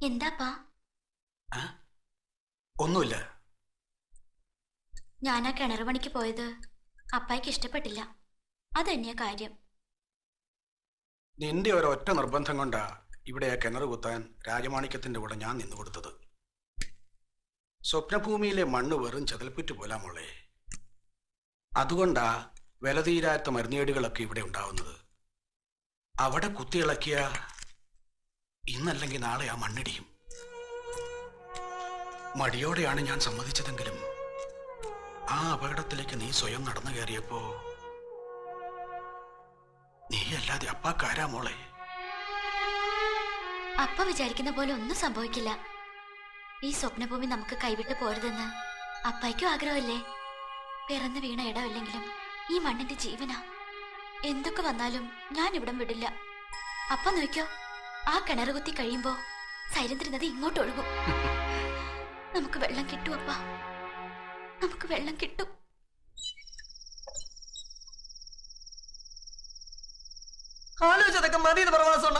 എന്താപ്പാ? ഒന്നുമില്ല. ഞാൻ ആ കിണർ പണിക്ക് പോയത് അപ്പായ്ക്ക് ഇഷ്ടപ്പെട്ടില്ല. അതന്നെയാ കാര്യം. നിന്റെ ഒരൊറ്റ നിർബന്ധം കൊണ്ടാ ഇവിടെ കിണർ കുത്താൻ രാജമാണിക്യത്തിന്റെ കൂടെ ഞാൻ നിന്നു കൊടുത്തത്. സ്വപ്നഭൂമിയിലെ മണ്ണ് വെറും ചതൽപ്പുറ്റ് പോലാ മോളെ. അതുകൊണ്ടാ വില തീരാത്ത മരുന്നേടുകളൊക്കെ ഇവിടെ ഉണ്ടാവുന്നത്. അവിടെ കുത്തിയിളക്കിയ ഇന്നല്ലെങ്കിൽ നാളെ ആ മണ്ണിടിയും. മടിയോടെയാണ് ഞാൻ സമ്മതിച്ചതെങ്കിലും ആ അപകടത്തിലേക്ക് നീ സ്വയം നടന്നു കയറിയപ്പോ നീ അല്ലാതെ അപ്പാക്കാരാ മോളെ. അപ്പ വിചാരിക്കുന്ന പോലെ ഒന്നും സംഭവിക്കില്ല. ഈ സ്വപ്നഭൂമി നമുക്ക് കൈവിട്ട് പോരുതെന്ന് അപ്പായ്ക്കും ആഗ്രഹമല്ലേ? പിറന്നു വീണ ഇടമല്ലെങ്കിലും ഈ മണ്ണിന്റെ ജീവനാ. എന്തൊക്കെ വന്നാലും ഞാൻ ഇവിടം വിടില്ല. അപ്പ നോക്കിയോ, ആ കിണർ കുത്തി കഴിയുമ്പോ സൈലന്ദ്ര നദി ഇങ്ങോട്ട് ഒഴുകും. നമുക്ക് വെള്ളം കിട്ടും അപ്പ, നമുക്ക് വെള്ളം കിട്ടും. ആലോചിച്ചതൊക്കെ മതി എന്ന് പറ വാസോണ.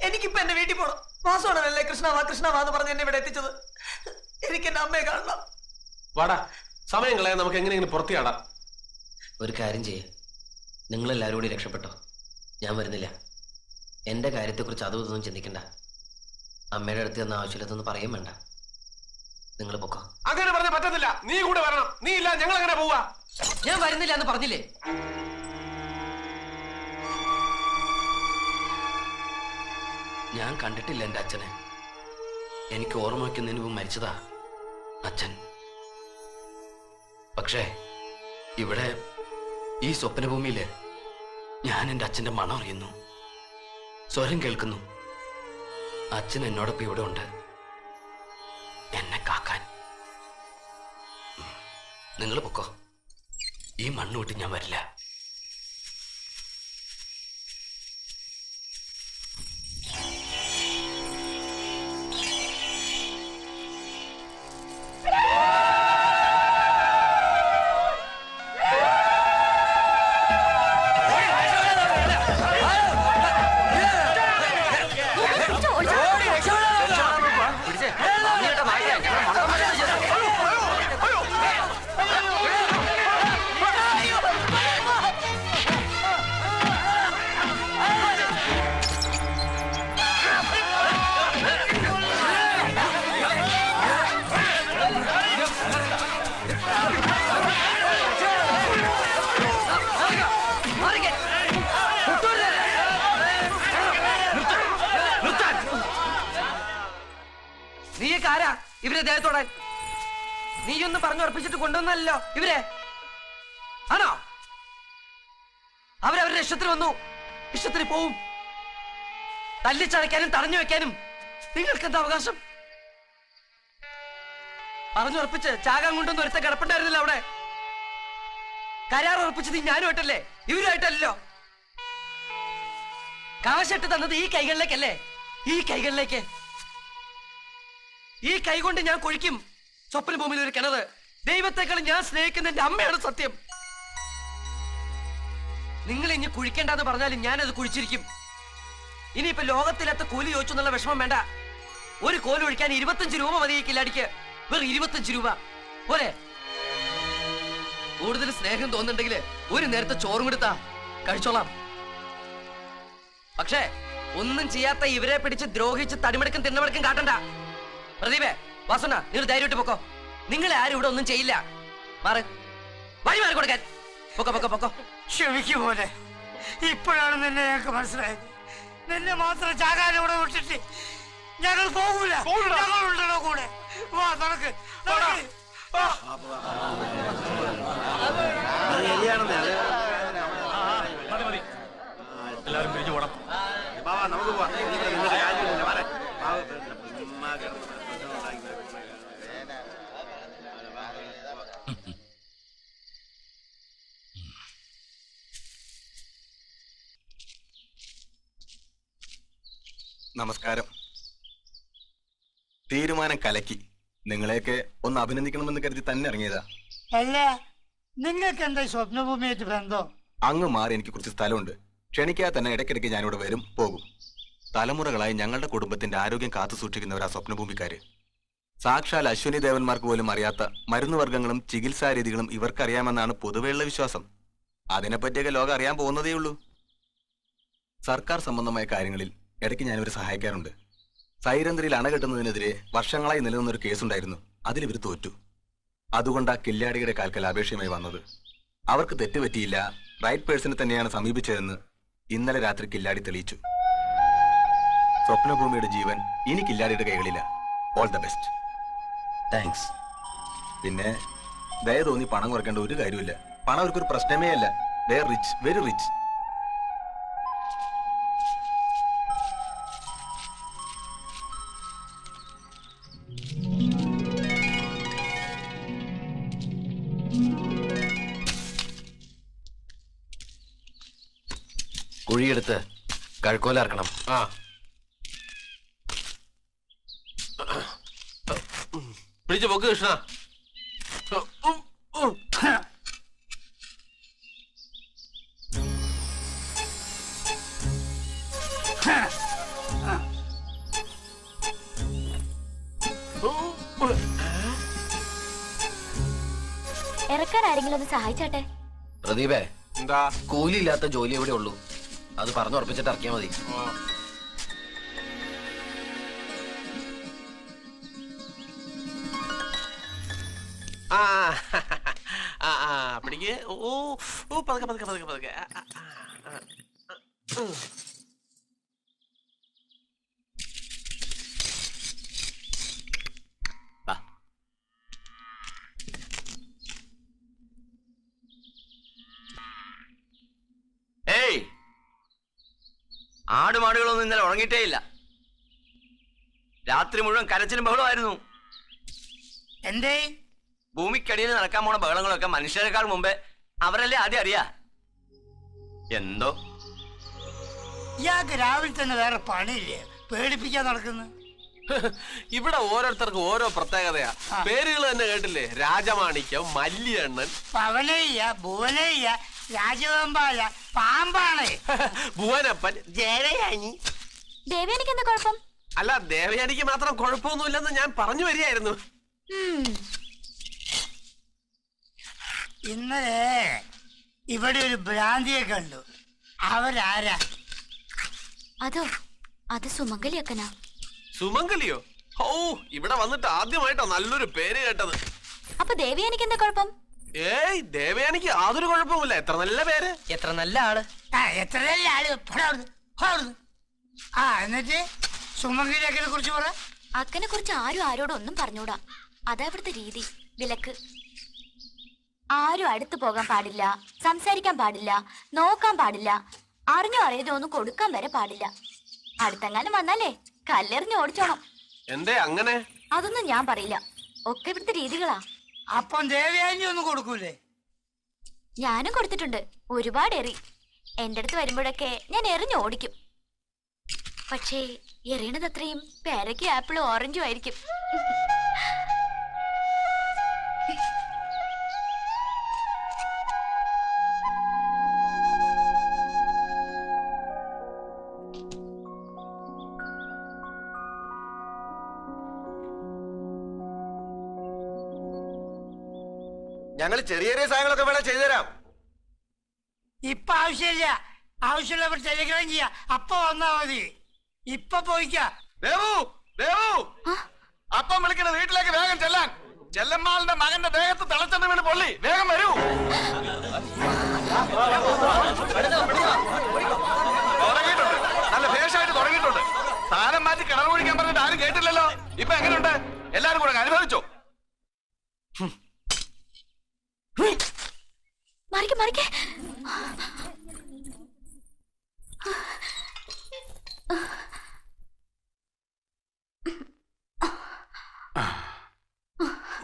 എനിക്കിപ്പോ എന്റെ വീട്ടിൽ പോണം. വാസോണല്ലേ കൃഷ്ണവാ കൃഷ്ണവാ എന്ന് പറഞ്ഞ് എന്നെ ഇവിടെ എത്തിച്ചത്. എനിക്ക് എന്റെ അമ്മയെ കാണണം. വാടാ, സമയം കളയാൻ നമുക്ക് എങ്ങനെയെങ്കിലും പുറത്തിയാടാം. ഒരു കാര്യം ചെയ്യേ, നിങ്ങളെല്ലാവരും കൂടി രക്ഷപ്പെട്ടോ. ഞാൻ വരുന്നില്ല. എന്റെ കാര്യത്തെക്കുറിച്ച് അതും ഇതൊന്നും ചിന്തിക്കണ്ട. അമ്മയുടെ അടുത്ത് എന്ന ആവശ്യമില്ലെന്നൊന്നും പറയും വേണ്ട. നിങ്ങൾ പൊക്കോ. അങ്ങനെ പറഞ്ഞ പറ്റത്തില്ല. നീ കൂടെ വരണം. നീ ഇല്ല ഞങ്ങൾ എങ്ങനെ പോവാ? ഞാൻ വരുന്നില്ല എന്ന് പറഞ്ഞില്ലേ? ഞാൻ കണ്ടിട്ടില്ല എന്റെ അച്ഛനെ. എനിക്ക് ഓർമ്മ വയ്ക്കുന്നതിന് മുമ്പ് മരിച്ചതാ അച്ഛൻ. പക്ഷേ ഇവിടെ ഈ സ്വപ്നഭൂമിയില് ഞാൻ എന്റെ അച്ഛന്റെ മണം അറിയുന്നു, സ്വരം കേൾക്കുന്നു. അച്ഛൻ എന്നോടൊപ്പം ഇവിടെ ഉണ്ട്, എന്നെ കാക്കാൻ. നിങ്ങൾ പൊക്കോ. ഈ മണ്ണ് വിട്ട് ഞാൻ വരില്ല. നീക്കാരാ ഇവരെ ദേഹത്തോടാൻ? നീയൊന്ന് പറഞ്ഞുറപ്പിച്ചിട്ട് കൊണ്ടുവന്നല്ലോ ഇവരെ, ആണോ? അവരവരുടെ ഇഷ്ടത്തിന് വന്നു, ഇഷ്ടത്തിന് പോവും. തല്ലിച്ചടയ്ക്കാനും തടഞ്ഞു വെക്കാനും നിങ്ങൾക്ക് എന്താ അവകാശം? പറഞ്ഞുറപ്പിച്ച് ചാകാൻ കൊണ്ടൊന്നും ഒരുത്ത കിടപ്പുണ്ടായിരുന്നില്ല അവിടെ. കരാർ ഉറപ്പിച്ചത് ഞാനുമായിട്ടല്ലേ, ഇവരുമായിട്ടല്ലോ. കാശിട്ട് തന്നത് ഈ കൈകളിലേക്കല്ലേ, ഈ കൈകളിലേക്ക്. ഈ കൈ കൊണ്ട് ഞാൻ കുഴിക്കും സ്വപ്നഭൂമിയിൽ ഒരു കിണറ്. ദൈവത്തെക്കാളും ഞാൻ സ്നേഹിക്കുന്ന എന്റെ അമ്മയാണ് സത്യം. നിങ്ങൾ ഇനി കുഴിക്കേണ്ടെന്ന് പറഞ്ഞാലും ഞാനത് കുഴിച്ചിരിക്കും. ഇനിയിപ്പോ ലോകത്തിലത്തെ കൂലി ചോദിച്ചു എന്നുള്ള വിഷമം വേണ്ട. ഒരു കോല് ഒഴിക്കാൻ 25 രൂപ മതി ഈ കില്ലാടിക്ക്. വെറും 25 രൂപ പോരെ? കൂടുതൽ സ്നേഹം തോന്നുന്നുണ്ടെങ്കിൽ ഒരു നേരത്തെ ചോറും കൊടുത്താ കഴിച്ചോളാം. പക്ഷേ ഒന്നും ചെയ്യാത്ത ഇവരെ പിടിച്ച് ദ്രോഹിച്ച് തടിമെടുക്കും തിണ്ണമെടുക്കും കാട്ടണ്ട. പ്രദീപേ, വാസുണ്ണ, നിങ്ങൾ ധൈര്യമായിട്ട് പൊക്കോ. നിങ്ങളെ ആരും ഇവിടെ ഒന്നും ചെയ്യില്ല. മാറ്, വഴി മാറി കൊടുക്കാൻ. പൊക്കോ പൊക്കോ പൊക്കോ. ക്ഷമിക്കു പോലെ, ഇപ്പോഴാണ് നിന്നെ ഞങ്ങൾക്ക് മനസ്സിലായത്. നിന്നെ മാത്രം ചാകാൻ ഇവിടെ വിട്ടിട്ട് ഞങ്ങൾ പോകൂല. ഞങ്ങളുണ്ടോ കൂടെ? വാ നടക്ക്. എല്ലാവരും പിരിഞ്ഞു പോണം. നമുക്ക് പോവാം. നമസ്കാരം. തീരുമാനം കലക്കി. നിങ്ങളെയൊക്കെ ഒന്ന് അഭിനന്ദിക്കണമെന്ന് കരുതി തന്നെ ഇറങ്ങിയതാ. അല്ല, നിങ്ങൾക്ക് എന്താ സ്വപ്നഭൂമിയായിട്ട് ബന്ധം? അങ്ങ് മാറി എനിക്ക് കുറച്ച് സ്ഥലമുണ്ട്. ക്ഷണിക്കാതെ തന്നെ ഇടയ്ക്കിടയ്ക്ക് ഞാനിവിടെ വരും പോകും. തലമുറകളായി ഞങ്ങളുടെ കുടുംബത്തിന്റെ ആരോഗ്യം കാത്തു സൂക്ഷിക്കുന്നവരാ സ്വപ്നഭൂമിക്കാര്. സാക്ഷാൽ അശ്വിനി ദേവന്മാർക്ക് പോലും അറിയാത്ത മരുന്നുവർഗ്ഗങ്ങളും ചികിത്സാ രീതികളും ഇവർക്കറിയാമെന്നാണ് പൊതുവെയുള്ള വിശ്വാസം. അതിനെപ്പറ്റിയൊക്കെ ലോകം അറിയാൻ പോകുന്നതേ ഉള്ളൂ. സർക്കാർ സംബന്ധമായ കാര്യങ്ങളിൽ ഇടയ്ക്ക് ഞാനിവരെ സഹായിക്കാറുണ്ട്. സൈരന്ധ്രയിൽ അണ കെട്ടുന്നതിനെതിരെ വർഷങ്ങളായി നിലനിന്നൊരു കേസുണ്ടായിരുന്നു. അതിലിവർ തോറ്റു. അതുകൊണ്ടാ കില്ലാടിയുടെ കാൽക്കൽ അപേക്ഷയുമായി വന്നത്. അവർക്ക് തെറ്റുപറ്റിയില്ല, റൈറ്റ് പേഴ്സണെ തന്നെയാണ് സമീപിച്ചതെന്ന് ഇന്നലെ രാത്രി കില്ലാടി തെളിയിച്ചു. സ്വപ്നഭൂമിയുടെ ജീവൻ ഇനി കില്ലാടിയുടെ കൈകളില്ല. All the best. താങ്ക്സ്. പിന്നെ ദയ തോന്നി പണം കുറയ്ക്കേണ്ട ഒരു കാര്യമില്ല. പണം അവർക്കൊരു പ്രശ്നമേ അല്ല. They are rich, very rich. കുഴിയെടുത്ത് കഴുക്കോല ഇറക്കണം. പിടിച്ചു പൊക്ക് കൃഷ്ണ. ഇറക്കാൻ ആരെങ്കിലും ഒന്ന് സഹായിച്ചാട്ടെ. പ്രദീപേ, എന്താ കൂലിയില്ലാത്ത ജോലി എവിടെ ഉള്ളൂ? അത് പറഞ്ഞുറപ്പിച്ചിട്ട് ഇറക്കിയാൽ മതി. പിടിക്ക്. ഓ ഓ പതുക്കെ പതുക്കെ പതുക്കെ പതുക്കെ. ഏയ്, ആടുമാടുകളൊന്നും ഇന്നലെ ഉറങ്ങിയിട്ടേ ഇല്ല. രാത്രി മുഴുവൻ കരച്ചിലും ബഹളമായിരുന്നു. എന്തേ? ഭൂമിക്കടിയിൽ നടക്കാൻ പോണ ബഹളങ്ങളൊക്കെ മനുഷ്യരെക്കാൾ മുമ്പേ അവരല്ലേ ആദ്യം അറിയാ. എന്തോ ഇയാൾക്ക് രാവിലെ തന്നെ വേറെ പണിയില്ലേ? പേടിപ്പിക്കാൻ നടക്കുന്നു. ഇവിടെ ഓരോരുത്തർക്കും ഓരോ പ്രത്യേകതയാ. പേരുകൾ തന്നെ കേട്ടില്ലേ? രാജമാണിക്യം, മല്ലിയണ്ണൻ, പവനയ്യ, ഭുവനയ്യ, രാജവെമ്പാല, പാമ്പാണ്, ഭുവനപ്പൻ, ജയയാനി. ദേവയാനിക്ക് എന്താ കുഴപ്പം? അല്ല, ദേവയാനിക്ക് മാത്രം കുഴപ്പമൊന്നുമില്ലെന്ന് ഞാൻ പറഞ്ഞു വരികയായിരുന്നു. ഇന്നലെ ഇവിടെ ഒരു ഭ്രാന്തിയെ കണ്ടു. അവരാരാ? അത് സുമംഗലിയക്കനാ. സുമംഗലിയോ? ഓ, ഇവിടെ വന്നിട്ട് ആദ്യമായിട്ടോ നല്ലൊരു പേര് കേട്ടത്. അപ്പൊ ദേവയാനിക്ക് എന്താ കുഴപ്പം? ഏയ്, ദേവയാനിക്ക് യാതൊരു കുഴപ്പമില്ല. എത്ര നല്ല പേര്, എത്ര നല്ല ആള്. എത്ര നല്ല ആള്. എന്നിട്ട് സുമംഗലിയക്കനെ കുറിച്ച് പറ. അക്കനെ കുറിച്ച് ആരും ആരോടും ഒന്നും പറഞ്ഞൂടാ. അതാ ഇവിടുത്തെ രീതി, വിലക്ക്. ആരും അടുത്തു പോകാൻ പാടില്ല, സംസാരിക്കാൻ പാടില്ല, നോക്കാൻ പാടില്ല, അറിഞ്ഞോ അറിയാതെ ഒന്നും കൊടുക്കാൻ വരെ പാടില്ല. അടുത്തെങ്ങാനും വന്നാലേ കല്ലെറിഞ്ഞ് ഓടിച്ചോണം. എന്തേ അങ്ങനെ? അതൊന്നും ഞാൻ പറയില്ല, ഒക്കെ ഇവിടുത്തെ രീതികളാ. അപ്പം ദേവയാനി ഒന്നും കൊടുക്കൂലേ? ഞാനും കൊടുത്തിട്ടുണ്ട്, ഒരുപാട് എറി. എന്റെ അടുത്ത് വരുമ്പോഴൊക്കെ ഞാൻ എറിഞ്ഞ് ഓടിക്കും. പക്ഷേ എറിയണത് അത്രയും പേരയ്ക്കും ആപ്പിളും ഓറഞ്ചും ആയിരിക്കും. ഞങ്ങൾ ചെറിയ ചെറിയ സാധനങ്ങളൊക്കെ വേണം ചെയ്തുതരാം. ഇപ്പൊ ആവശ്യമില്ല, ആവശ്യമുള്ളവർ ടെലിഗ്രാം ചെയ്യാ. അപ്പൊ വന്നാ മതി. ഇപ്പൊ പോയിക്കാ. ദേവു, ദേവു, അപ്പം വിളിക്കണ വീട്ടിലേക്ക് വേഗം ചെല്ലാൻ. ചെല്ലമ്മാളിന്റെ മകന്റെ ദേഹത്ത് തിളച്ചെന്ന് വീണ് പൊള്ളി. വേഗം വരൂ. തുടങ്ങിയിട്ടുണ്ട്, നല്ല ഭേഷായിട്ട് തുടങ്ങിയിട്ടുണ്ട്. സ്ഥാനം മാറ്റി കിണർ കുഴിക്കാൻ പറഞ്ഞിട്ട് ആരും കേട്ടില്ലല്ലോ. ഇപ്പൊ എങ്ങനെയുണ്ട്? എല്ലാരും കൂടെ അനുഭവിച്ചോ? മറിക്ക് മറിക്ക്.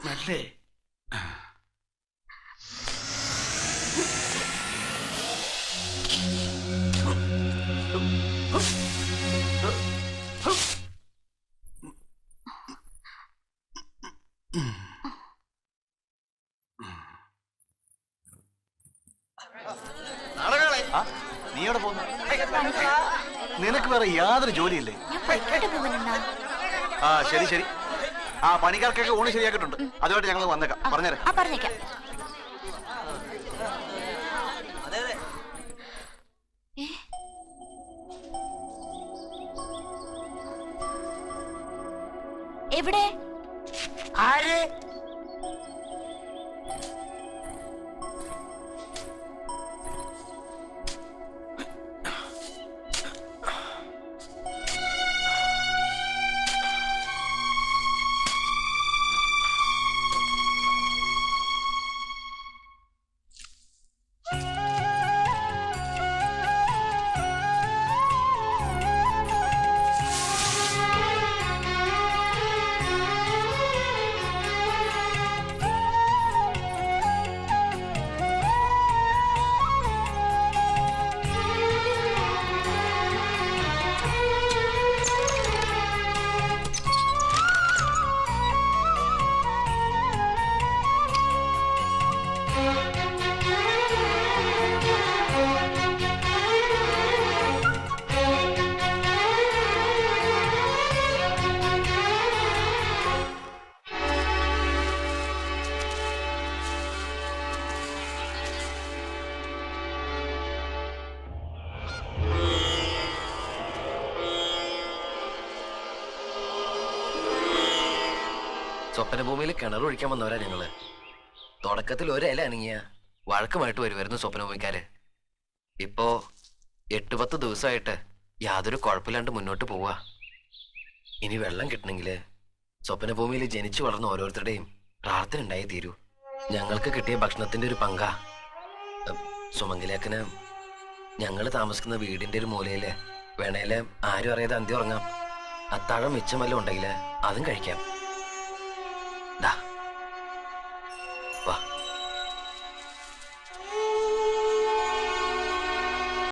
മെല്ലെ. നീ എവിടെ പോകുന്നു? നിനക്ക് വേറെ യാതൊരു ജോലിയില്ലേ? ഞാൻ പൊയ്ക്കോട്ടെ പൂവനണ്ണ. ആ ശരി ശരി. ആ പണിക്കാർക്കൊക്കെ ഊണ് ശരിയാക്കിയിട്ടുണ്ട്. അതുമായിട്ട് ഞങ്ങൾ വന്നേക്കാം. പറഞ്ഞേരെ. ആ പറഞ്ഞേക്കാം. എവിടെ? ആര്? സ്വപ്നഭൂമിയിൽ കിണർ ഒഴിക്കാൻ വന്നവരാ ഞങ്ങള്. തുടക്കത്തിൽ ഒരില അണങ്ങിയ വഴക്കുമായിട്ട് വരുമായിരുന്നു സ്വപ്നഭൂമിക്കാര്. ഇപ്പോ 8-10 ദിവസമായിട്ട് യാതൊരു കുഴപ്പമില്ലാണ്ട് മുന്നോട്ട് പോവാ. ഇനി വെള്ളം കിട്ടണമെങ്കില് സ്വപ്നഭൂമിയിൽ ജനിച്ചു വളർന്ന ഓരോരുത്തരുടെയും പ്രാർത്ഥന ഉണ്ടായി തീരൂ. ഞങ്ങൾക്ക് കിട്ടിയ ഭക്ഷണത്തിന്റെ ഒരു പങ്കാ. സുമംഗലേക്കന് ഞങ്ങൾ താമസിക്കുന്ന വീടിന്റെ ഒരു മൂലയില് വേണേല് ആരും അറിയാതെ അന്തി ഉറങ്ങാം. അത്താഴം മിച്ചമല്ലോ ഉണ്ടെങ്കില് അതും കഴിക്കാം. വാ.